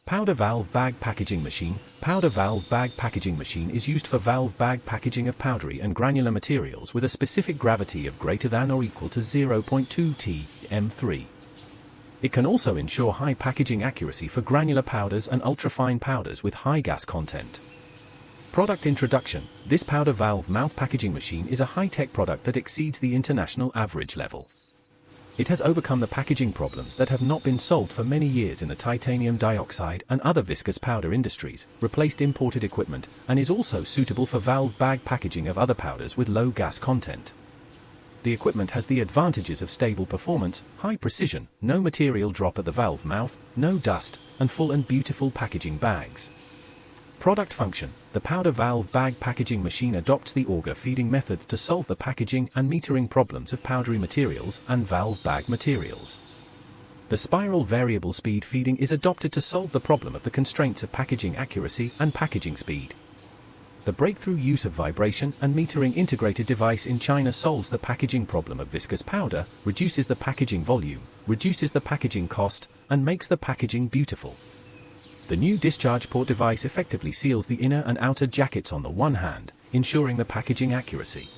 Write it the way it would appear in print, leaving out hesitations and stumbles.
Powder valve bag packaging machine. Powder valve bag packaging machine is used for valve bag packaging of powdery and granular materials with a specific gravity of greater than or equal to 0.2 T M3. It can also ensure high packaging accuracy for granular powders and ultrafine powders with high gas content. Product introduction. This powder valve mouth packaging machine is a high-tech product that exceeds the international average level. It has overcome the packaging problems that have not been solved for many years in the titanium dioxide and other viscous powder industries, replaced imported equipment, and is also suitable for valve bag packaging of other powders with low gas content. The equipment has the advantages of stable performance, high precision, no material drop at the valve mouth, no dust, and full and beautiful packaging bags. Product function. The powder valve bag packaging machine adopts the auger feeding method to solve the packaging and metering problems of powdery materials and valve bag materials. The spiral variable speed feeding is adopted to solve the problem of the constraints of packaging accuracy and packaging speed. The breakthrough use of vibration and metering integrated device in China solves the packaging problem of viscous powder, reduces the packaging volume, reduces the packaging cost, and makes the packaging beautiful. The new discharge port device effectively seals the inner and outer jackets on the one hand, ensuring the packaging accuracy.